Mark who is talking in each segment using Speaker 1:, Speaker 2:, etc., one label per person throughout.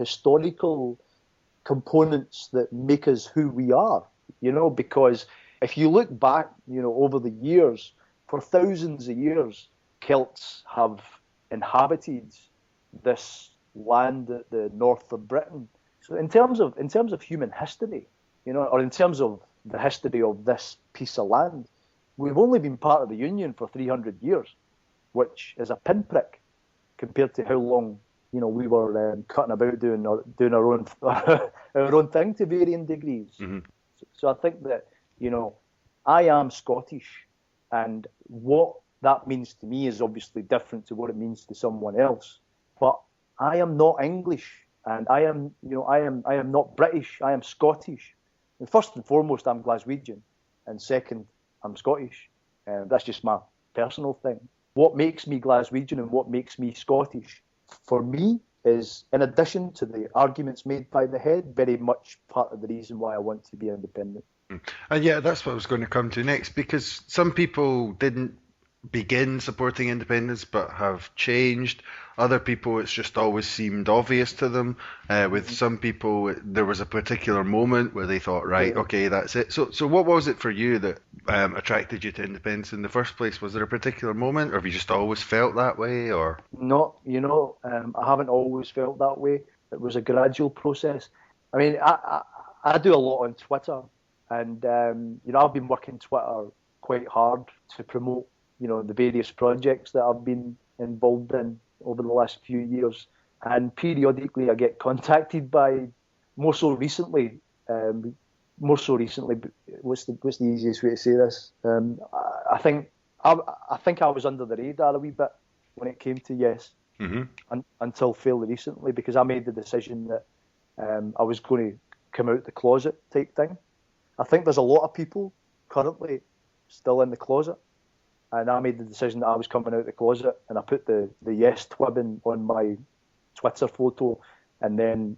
Speaker 1: historical components that make us who we are, because if you look back, over the years, for thousands of years, Celts have inhabited this land at the north of Britain. So in terms of human history, or in terms of the history of this piece of land, we've only been part of the Union for 300 years, which is a pinprick compared to how long we were cutting about doing our own our own thing to varying degrees.
Speaker 2: Mm-hmm.
Speaker 1: So I think that I am Scottish, and what that means to me is obviously different to what it means to someone else. But I am not English, and I am not British. I am Scottish. And first and foremost, I'm Glaswegian, and second, I'm Scottish. That's just my personal thing. What makes me Glaswegian and what makes me Scottish, for me, is, in addition to the arguments made by the head, very much part of the reason why I want to be independent.
Speaker 2: And yeah, that's what I was going to come to next, because some people didn't begin supporting independence but have changed. Other people, it's just always seemed obvious to them. With some people, there was a particular moment where they thought, right, okay, that's it. So what was it for you that attracted you to independence in the first place? Was there a particular moment, or have you just always felt that way? Or
Speaker 1: No, I haven't always felt that way. It was a gradual process. I mean, I do a lot on Twitter, and I've been working Twitter quite hard to promote the various projects that I've been involved in over the last few years. And periodically I get contacted by, more so recently, what's the easiest way to say this? I think I was under the radar a wee bit when it came to Yes, until fairly recently, because I made the decision that I was going to come out the closet type thing. I think there's a lot of people currently still in the closet, and I made the decision that I was coming out the closet, and I put the Yes twibbing on my Twitter photo, and then,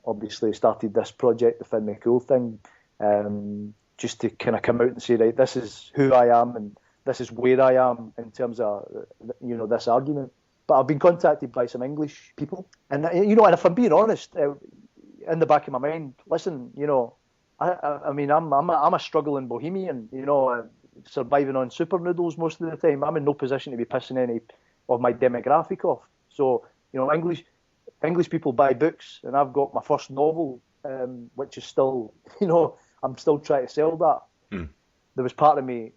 Speaker 1: obviously started this project, the Finn McCool thing, just to kind of come out and say, right, this is who I am, and this is where I am in terms of, this argument. But I've been contacted by some English people, and, and if I'm being honest, in the back of my mind, listen, I mean, I'm a struggling bohemian, surviving on super noodles most of the time. I'm in no position to be pissing any of my demographic off. So, English people buy books, and I've got my first novel, which is still, I'm still trying to sell that. There was part of me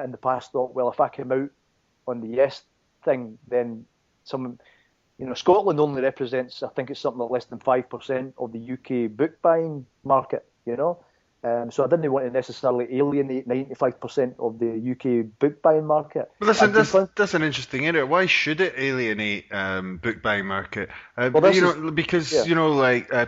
Speaker 1: in the past thought, well, if I came out on the Yes thing, then Scotland only represents, I think it's something like less than 5% of the UK book buying market, So I didn't want to necessarily alienate 95% of the UK book buying market.
Speaker 2: Well, that's an interesting area. Why should it alienate book buying market?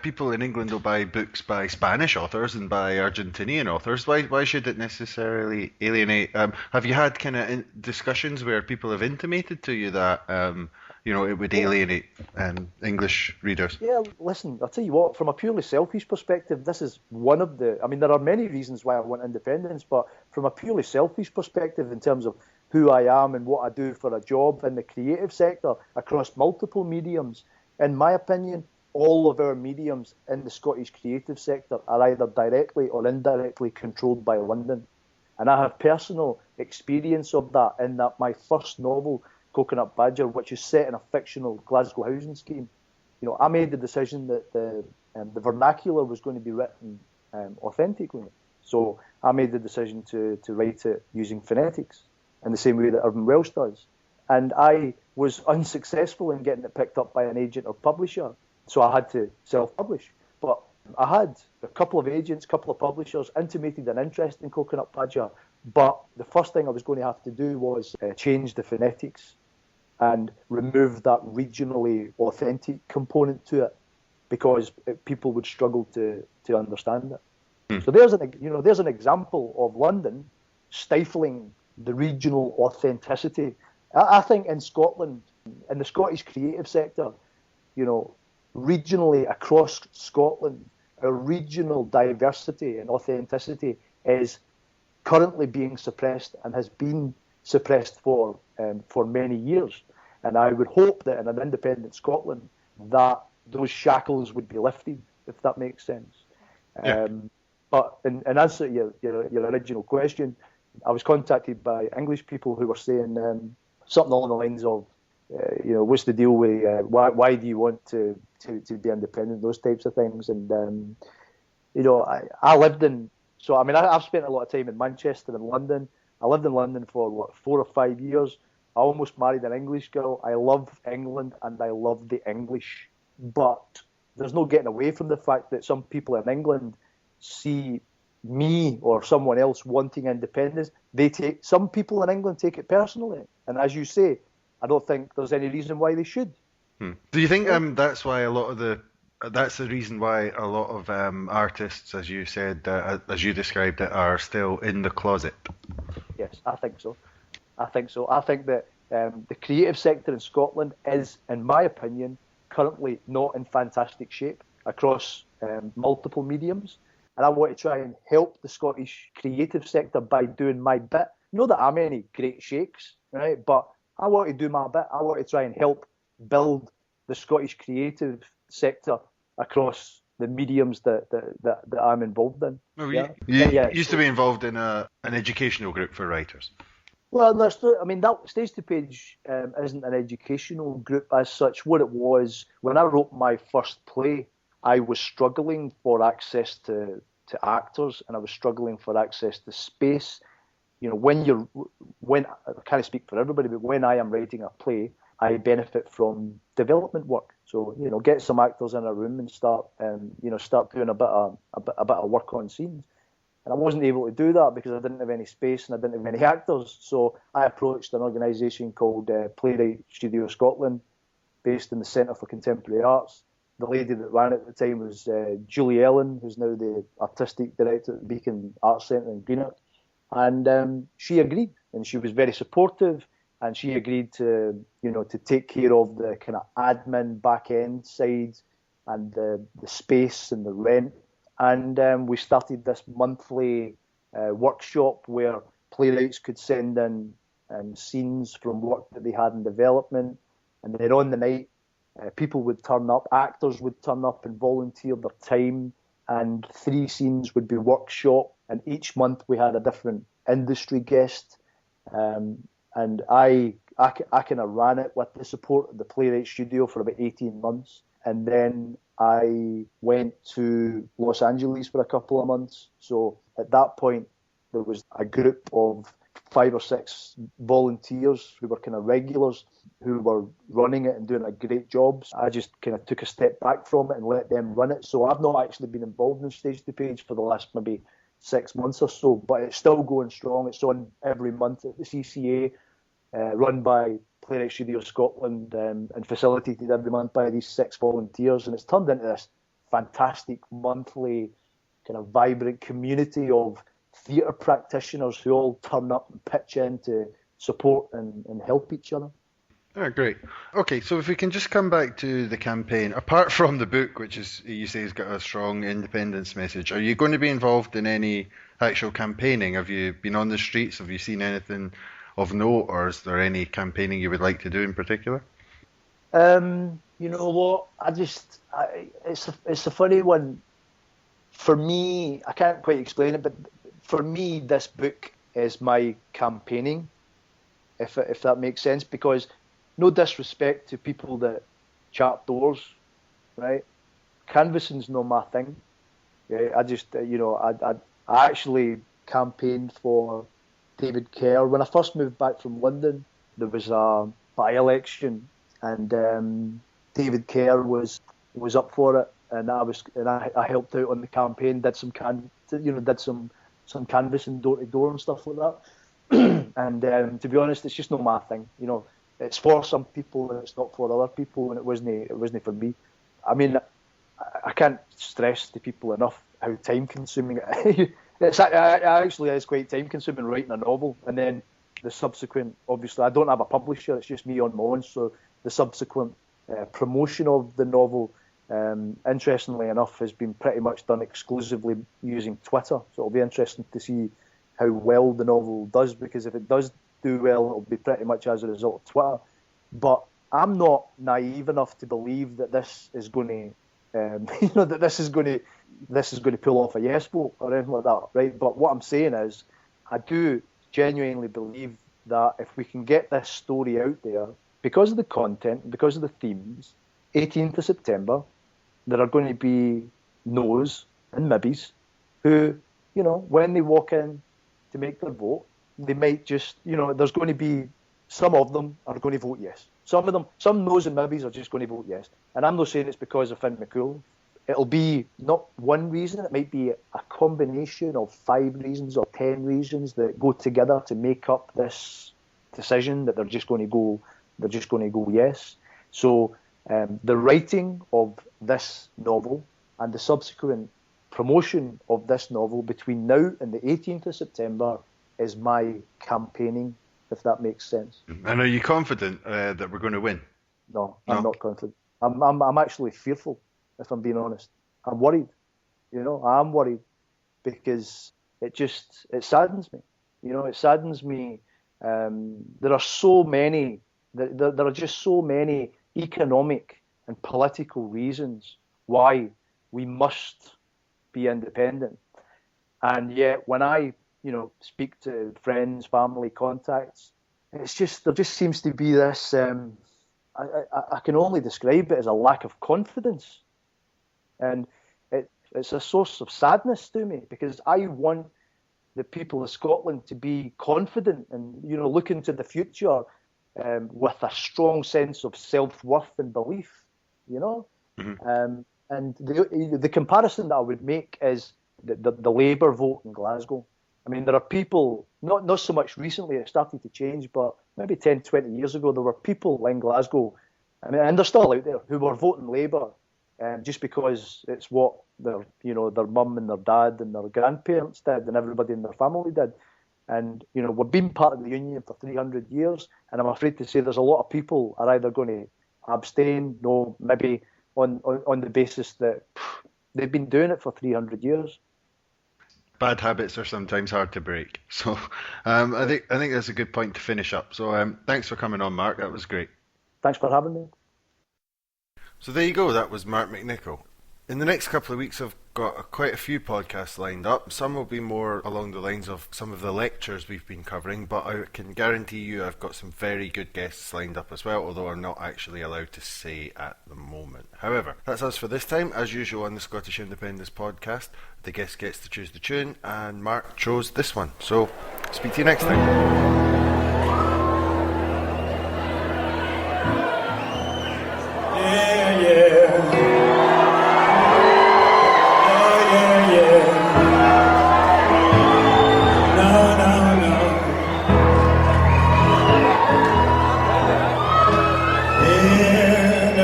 Speaker 2: People in England will buy books by Spanish authors and by Argentinian authors. Why should it necessarily alienate? Have you had kind of discussions where people have intimated to you that it would alienate English readers?
Speaker 1: Yeah, listen, I'll tell you what, from a purely selfish perspective, this is one of the, there are many reasons why I want independence, but from a purely selfish perspective, in terms of who I am and what I do for a job in the creative sector across multiple mediums, in my opinion, all of our mediums in the Scottish creative sector are either directly or indirectly controlled by London. And I have personal experience of that, in that my first novel, Coconut Badger, which is set in a fictional Glasgow housing scheme, I made the decision that the vernacular was going to be written authentically. So I made the decision to write it using phonetics in the same way that Irvin Welsh does. And I was unsuccessful in getting it picked up by an agent or publisher, so I had to self-publish. But I had a couple of agents, a couple of publishers intimated an interest in Coconut Badger, but the first thing I was going to have to do was change the phonetics and remove that regionally authentic component to it, because people would struggle to understand it. So there's an example of London stifling the regional authenticity. I think in Scotland, in the Scottish creative sector, regionally across Scotland, our regional diversity and authenticity is currently being suppressed and has been suppressed for many years. And I would hope that in an independent Scotland, that those shackles would be lifted, if that makes sense.
Speaker 2: Yeah.
Speaker 1: But in answer to your original question, I was contacted by English people who were saying something along the lines of, what's the deal with why do you want to be independent, those types of things. And I lived in, so I mean I've spent a lot of time in Manchester and London. I lived in London for 4 or 5 years. I almost married an English girl. I love England and I love the English, but there's no getting away from the fact that some people in England see me or someone else wanting independence. Some people in England take it personally, and as you say, I don't think there's any reason why they should.
Speaker 2: Do you think that's the reason why a lot of artists, as you said, as you described it, are still in the closet?
Speaker 1: Yes, I think so. I think that the creative sector in Scotland is, in my opinion, currently not in fantastic shape across multiple mediums. And I want to try and help the Scottish creative sector by doing my bit. Not that I'm any great shakes, right? But I want to do my bit. I want to try and help build the Scottish creative sector across the mediums that I'm involved in.
Speaker 2: Well, you used to be involved in an educational group for writers.
Speaker 1: Well, that Stage to Page isn't an educational group as such. What it was, when I wrote my first play, I was struggling for access to actors, and I was struggling for access to space. When I can't speak for everybody, but when I am writing a play, I benefit from development work. So get some actors in a room and start doing a bit of work on scenes. And I wasn't able to do that because I didn't have any space and I didn't have any actors. So I approached an organisation called Playwright Studio Scotland, based in the Centre for Contemporary Arts. The lady that ran it at the time was Julie Ellen, who's now the artistic director at the Beacon Arts Centre in Greenock. And she agreed, and she was very supportive, and she agreed to take care of the kind of admin back end side and the space and the rent. And we started this monthly workshop where playwrights could send in scenes from work that they had in development, and then on the night, people would turn up, actors would turn up and volunteer their time, and 3 scenes would be workshop, and each month we had a different industry guest. And I kind of ran it with the support of the Playwright Studio for about 18 months. And then I went to Los Angeles for a couple of months. So at that point, there was a group of 5 or 6 volunteers who were kind of regulars who were running it and doing a great job. I just kind of took a step back from it and let them run it. So I've not actually been involved in Stage to Page for the last maybe 6 months or so, but it's still going strong. It's on every month at the CCA, run by Playwright Studio Scotland, and facilitated every month by these 6 volunteers. And it's turned into this fantastic monthly kind of vibrant community of theatre practitioners who all turn up and pitch in to support and help each other.
Speaker 2: Oh, great. Okay, so if we can just come back to the campaign, apart from the book, which is, you say, has got a strong independence message, are you going to be involved in any actual campaigning? Have you been on the streets? Have you seen anything of note, or is there any campaigning you would like to do in particular?
Speaker 1: You know what? It's a funny one. For me, I can't quite explain it, but for me, this book is my campaigning, if that makes sense, because no disrespect to people that chart doors, right? Canvassing's not my thing. Yeah, I actually campaigned for David Kerr. When I first moved back from London, there was a by-election, and David Kerr was up for it, and I helped out on the campaign, did some canvassing door to door and stuff like that. And to be honest, it's just not my thing. It's for some people and it's not for other people, and it wasn't for me. I mean, I can't stress to people enough how time consuming it is. It actually is quite time consuming writing a novel, and then the subsequent, obviously I don't have a publisher, it's just me on my own, so the subsequent promotion of the novel, interestingly enough, has been pretty much done exclusively using Twitter. So it'll be interesting to see how well the novel does, because if it does do well, it'll be pretty much as a result of Twitter. But I'm not naive enough to believe that this is going to, that this is going to pull off a yes vote or anything like that, right? But what I'm saying is, I do genuinely believe that if we can get this story out there, because of the content, because of the themes, 18th of September, there are going to be no's and maybes who, when they walk in to make their vote, they might just, there's going to be, some of them are going to vote yes. Some no's and maybes are just going to vote yes. And I'm not saying it's because of Finn McCool. It'll be not one reason, it might be a combination of 5 reasons or 10 reasons that go together to make up this decision that they're just going to go yes. So the writing of this novel and the subsequent promotion of this novel between now and the 18th of September is my campaigning, if that makes sense.
Speaker 2: And are you confident that we're going to win?
Speaker 1: No, I'm not confident. I'm actually fearful, if I'm being honest. I'm worried. I'm worried because it saddens me. It saddens me. There are so many. There are just so many economic and political reasons why we must be independent. And yet, when I, speak to friends, family, contacts, there just seems to be this. I can only describe it as a lack of confidence, and it's a source of sadness to me because I want the people of Scotland to be confident and look into the future with a strong sense of self-worth and belief.
Speaker 2: Mm-hmm.
Speaker 1: And the comparison that I would make is the Labour vote in Glasgow. I mean, there are people, not so much recently, it started to change, but maybe 10, 20 years ago, there were people in Glasgow, and they're still out there, who were voting Labour just because it's what their mum and their dad and their grandparents did and everybody in their family did. And, we've been part of the Union for 300 years, and I'm afraid to say there's a lot of people are either going to abstain, maybe on the basis that they've been doing it for 300 years.
Speaker 2: Bad habits are sometimes hard to break. So I think that's a good point to finish up. So thanks for coming on, Mark. That was great.
Speaker 1: Thanks for having me.
Speaker 2: So there you go. That was Mark MacNicol. In the next couple of weeks, I've got quite a few podcasts lined up. Some will be more along the lines of some of the lectures we've been covering, but I can guarantee you I've got some very good guests lined up as well, although I'm not actually allowed to say at the moment. However, that's us for this time. As usual on the Scottish Independence podcast, the guest gets to choose the tune, and Mark chose this one. So, speak to you next time.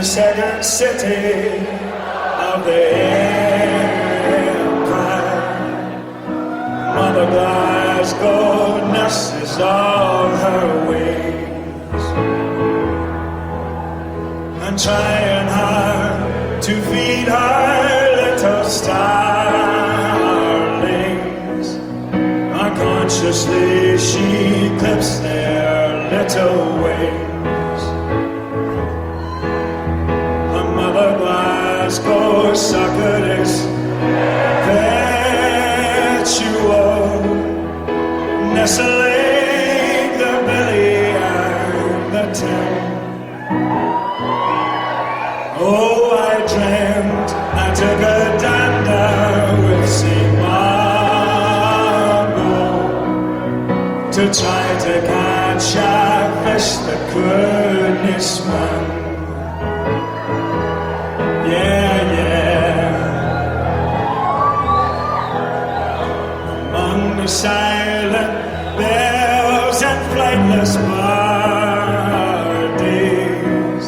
Speaker 3: Second city of the empire, Mother Glasgow nurses all her wings and trying hard to feed her little starlings. Unconsciously she clips their little wings. Glasgow sucker is perpetual, nestling the Billy and the Tim. Oh, I dreamt I took a dander with St. Margot to try to catch a fish that couldn't swim. Among the silent bells and flightless birdies,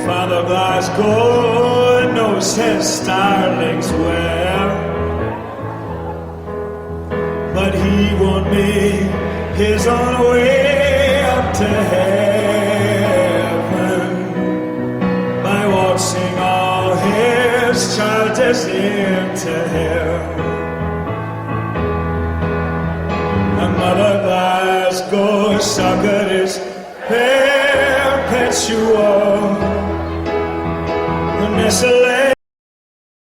Speaker 3: Father Glasgow knows his starlings well, but he won't make his own way up to heaven by waltzing all his charges into hell. And Mother Glasgow sucker is perpetual. perpetual, the desolate.